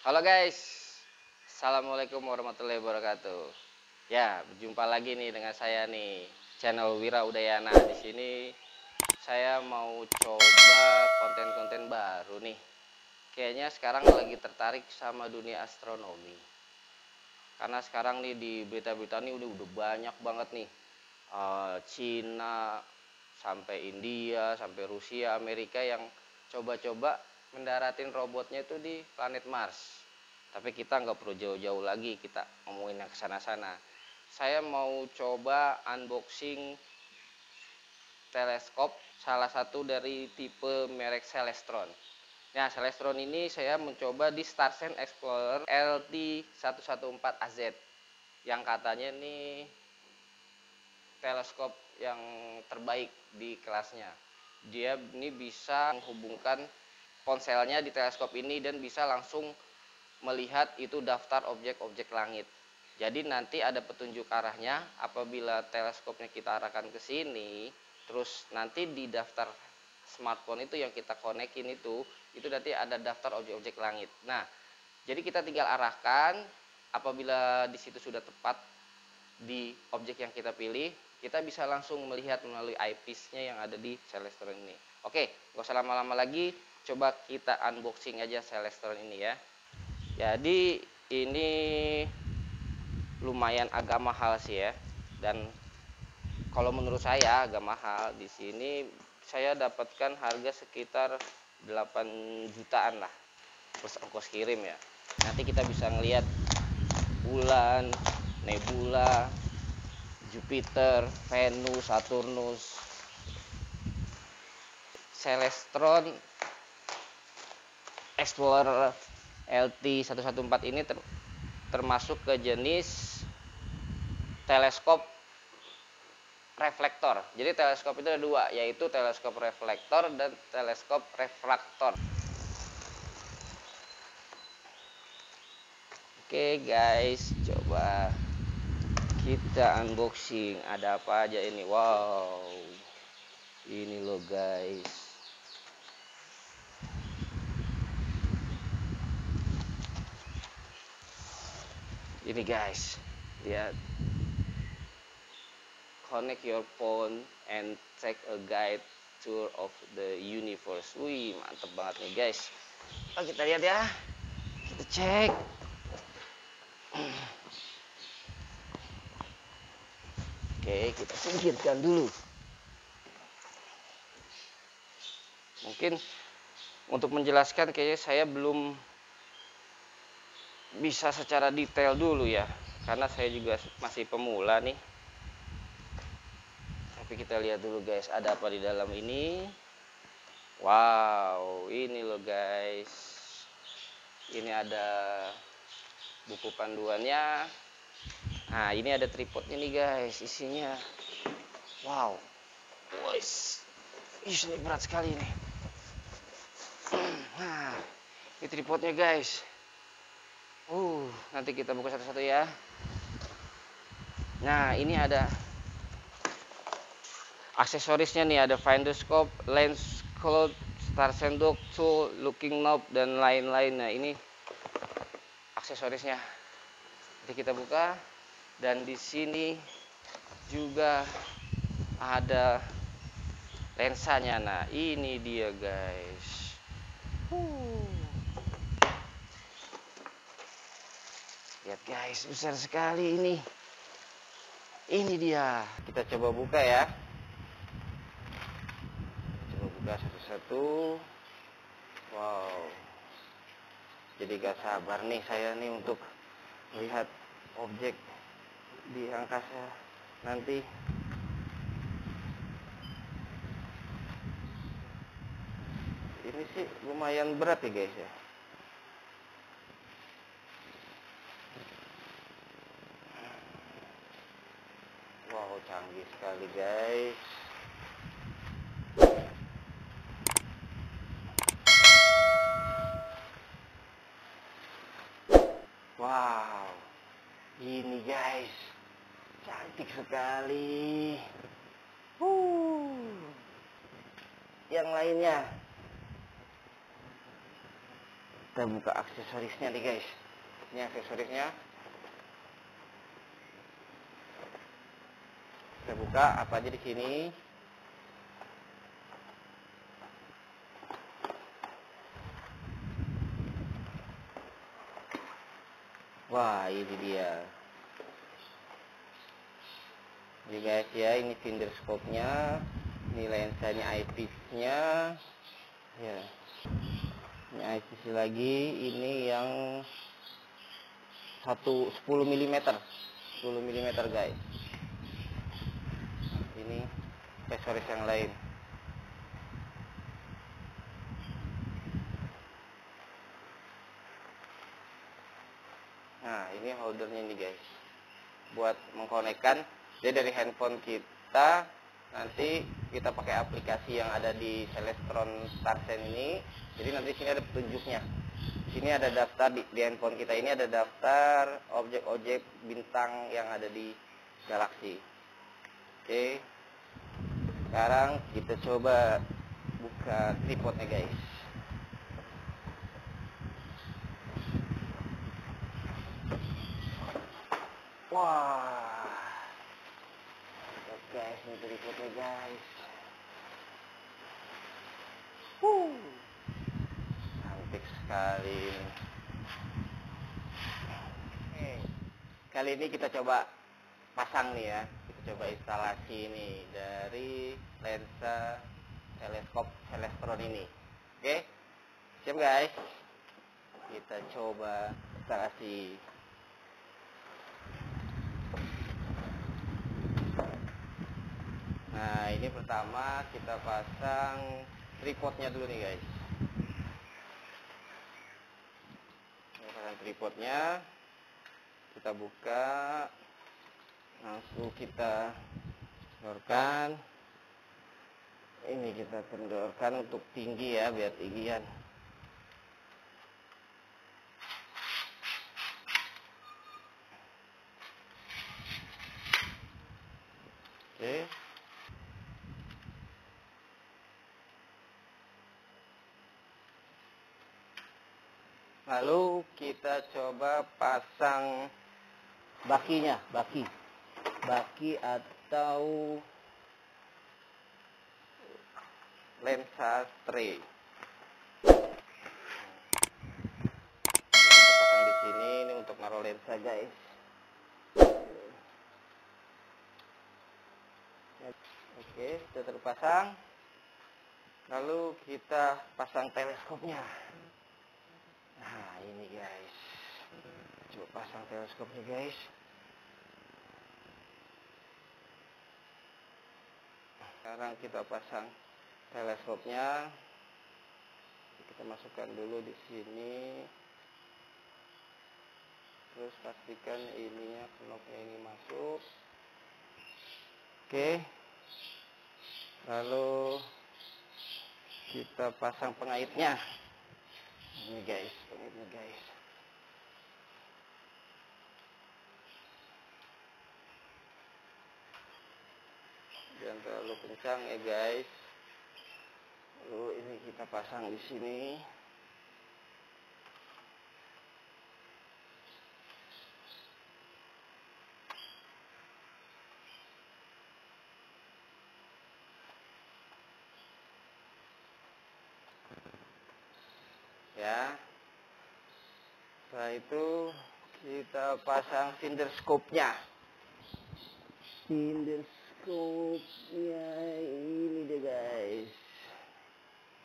Halo guys, assalamualaikum warahmatullahi wabarakatuh. Ya, berjumpa lagi nih dengan saya nih, channel Wira Udayana. Di sini saya mau coba konten-konten baru nih. Kayaknya sekarang lagi tertarik sama dunia astronomi. Karena sekarang nih di berita-berita nih udah banyak banget nih. Cina sampai India, sampai Rusia, Amerika yang coba-coba mendaratin robotnya itu di planet Mars. Tapi kita nggak perlu jauh-jauh lagi, kita ngomongin yang kesana-sana. Saya mau coba unboxing teleskop salah satu dari tipe merek Celestron. Nah, Celestron ini saya mencoba di Starsense Explorer LT114AZ yang katanya nih teleskop yang terbaik di kelasnya. Dia ini bisa menghubungkan ponselnya di teleskop ini dan bisa langsung melihat itu daftar objek-objek langit. Jadi nanti ada petunjuk arahnya apabila teleskopnya kita arahkan ke sini, terus nanti di daftar smartphone itu yang kita konekin itu nanti ada daftar objek-objek langit. Nah, jadi kita tinggal arahkan, apabila di situ sudah tepat di objek yang kita pilih, kita bisa langsung melihat melalui eyepiece-nya yang ada di Celestron ini. Oke, gak usah lama-lama lagi, coba kita unboxing aja Celestron ini ya. Jadi ini lumayan agak mahal sih ya. Dan kalau menurut saya agak mahal. Di sini saya dapatkan harga sekitar 8 jutaan lah plus ongkos kirim ya. Nanti kita bisa ngelihat bulan, nebula, Jupiter, Venus, Saturnus. Celestron Explorer LT114 ini termasuk ke jenis teleskop reflektor. Jadi teleskop itu ada dua, yaitu teleskop reflektor dan teleskop refraktor. Oke guys, coba kita unboxing. Ada apa aja ini? Wow, ini loh guys. Ini guys, lihat. Connect your phone and take a guide tour of the universe. Wih, mantep banget nih guys. Oh, kita lihat ya. Kita cek. Oke, kita singkirkan dulu. Mungkin untuk menjelaskan kayaknya saya belum bisa secara detail dulu ya. Karena saya juga masih pemula nih. Tapi kita lihat dulu guys, ada apa di dalam ini. Wow, ini loh guys. Ini ada buku panduannya. Nah, ini ada tripodnya nih guys, isinya. Wow. Wes. Ini berat sekali nih. Nah, ini tripodnya guys. Nanti kita buka satu-satu ya. Nah, ini ada aksesorisnya nih, ada finder scope, lens cloud, star sendok, tool, looking knob dan lain-lain. Nah, ini aksesorisnya. Nanti kita buka dan di sini juga ada lensanya. Nah, ini dia guys. Lihat guys, besar sekali ini. Ini dia. Kita coba buka ya. Coba buka satu-satu. Wow. Jadi gak sabar nih saya nih untuk melihat objek di angkasa nanti. Ini sih lumayan berat ya guys ya. Wow, canggih sekali guys. Wow, ini guys, cantik sekali. Yang lainnya, Kita buka aksesorisnya nih guys. Ini aksesorisnya. Kita buka apa aja di sini. Wah, ini dia. Ini guys ya, ini finder scope-nya, ini lensanya eyepiece-nya. Ya. Ini eyepiece lagi, ini yang 10 mm. 10 mm guys. Ini aksesoris yang lain. Nah, ini holdernya nih guys. Buat mengkonekkan, dia dari handphone kita, nanti kita pakai aplikasi yang ada di Celestron StarSense ini. Jadi nanti sini ada petunjuknya. Di sini ada daftar di handphone kita ini ada daftar objek-objek bintang yang ada di galaksi. Oke. Sekarang kita coba buka tripodnya guys. Wah, guys, ini tripodnya guys. Cantik sekali ini. Kali ini kita coba pasang nih ya. Kita coba instalasi ini dari lensa teleskop Celestron ini. Oke, siap guys. Kita coba instalasi. Nah, ini pertama kita pasang tripodnya dulu nih guys. Ini pasang tripodnya. Kita buka. Langsung kita kendorkan. Ini kita kendorkan untuk tinggi ya, biar tinggian. Oke. Lalu kita coba pasang bakinya, baki atau lensa tray. Kita pasang di sini, ini untuk naruh lensa guys. Oke, sudah terpasang. Lalu kita pasang teleskopnya. Nah, ini guys. Coba pasang teleskopnya guys. Sekarang kita pasang teleskopnya. Kita masukkan dulu di sini. Terus pastikan ininya, knopnya ini masuk. Oke. Lalu kita pasang pengaitnya. Ini guys, pengaitnya guys. Jangan terlalu kencang ya guys. Lalu ini kita pasang di sini. Ya. Setelah itu kita pasang finder scope-nya. Finder scope-nya ini deh guys.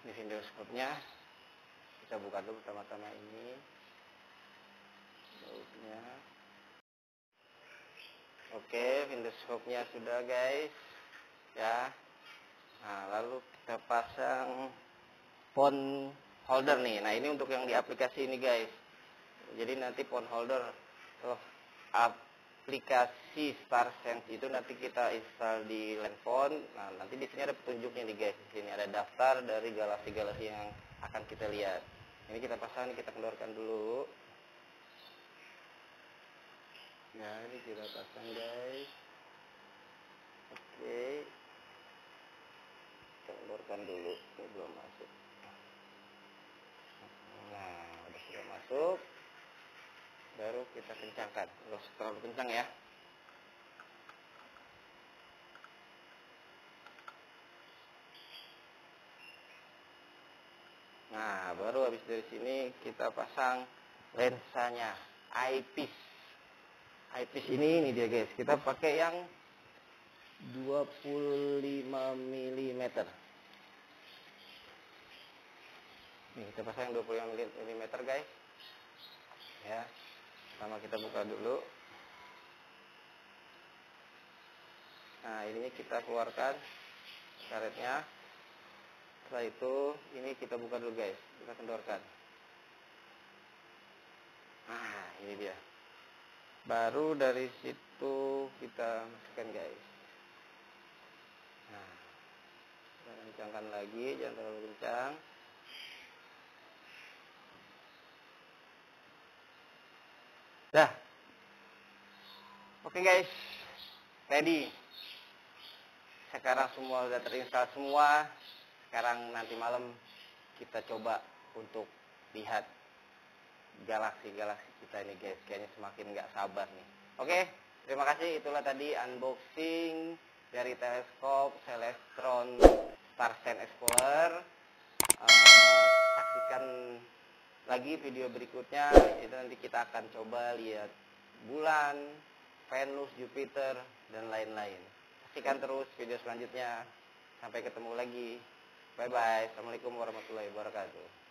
Ini finder scope-nya. Kita buka dulu pertama-tama ini. Scope-nya. Oke, finder scope-nya sudah guys. Ya. Nah, lalu kita pasang phone holder nih. Nah, ini untuk yang di aplikasi ini guys. Jadi nanti phone holder aplikasi StarSense itu nanti kita install di handphone. Nah, nanti di sini ada petunjuknya nih guys. Di sini ada daftar dari galaksi-galaksi yang akan kita lihat. Ini kita pasang, kita kendorkan dulu. Nah, ini kita pasang guys. Oke. Kendorkan dulu. Ini belum masuk. Nah, udah terlalu kencang ya. Nah, baru habis dari sini kita pasang lensanya, eyepiece. Eyepiece ini dia guys, kita pakai yang 25 mm. Nih, kita pasang 25 mm guys. Ya. Pertama kita buka dulu. Nah, ini kita keluarkan karetnya. Setelah itu, ini kita buka dulu guys. Kita kendorkan. Nah, ini dia. Baru dari situ kita masukkan guys. Nah, kita kencangkan lagi, jangan terlalu kencang. Dah. Oke guys, ready. Sekarang semua udah terinstall semua. Sekarang nanti malam kita coba untuk lihat galaksi-galaksi kita ini guys. Kayaknya semakin nggak sabar nih. Oke, terima kasih. Itulah tadi unboxing dari teleskop Celestron Starsense Explorer. Saksikan lagi video berikutnya. Itu nanti kita akan coba lihat bulan, Venus, Jupiter, dan lain-lain. Saksikan terus video selanjutnya. Sampai ketemu lagi. Bye-bye. Assalamualaikum warahmatullahi wabarakatuh.